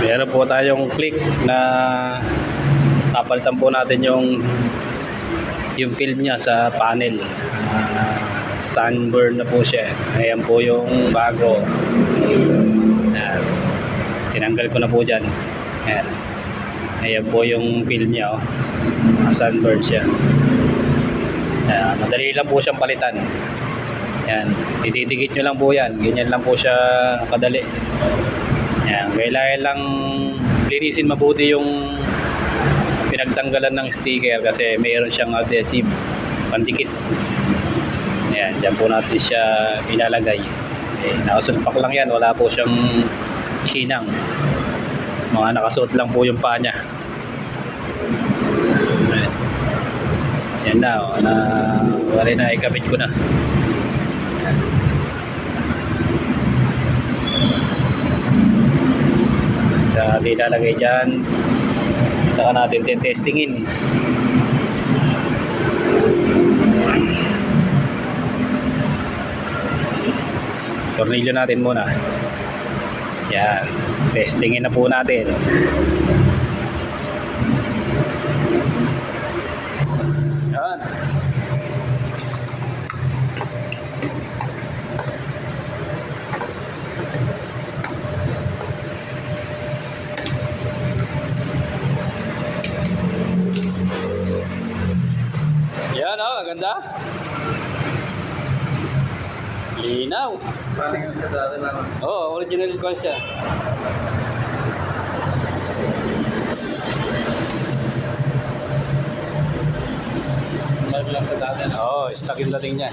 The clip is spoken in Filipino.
Meron po tayong click na papalitan po natin yung film niya sa panel. Sunburn na po siya. Ayan po yung bago. Ayan. Tinanggal ko na po dyan. Ayan. Ayan po yung film niya. Sunburn siya. Ayan. Madali lang po siyang palitan. Ayan. Ididikit nyo lang po yan. Ganyan lang po siya kadali. Ayan. Kailangan lang linisin mabuti yung pinagtanggalan ng sticker kasi mayroon siyang adhesive pandikit. Ayan, dyan po natin siya ilalagay. Nakasulpak lang yan, wala po siyang sinang. Mga nakasuot lang po yung paa niya. Ayan. Yan na, wala na, ikabit ko na. Sa ilalagay dyan, saka natin testingin. Tornilyo natin muna. Yan, testingin na po natin. Yan. Yan o, ganda. Linaw. Paano yung sa dati lang? Oo, original ko siya. Marami lang sa dati. Oo, stock yung dating niya.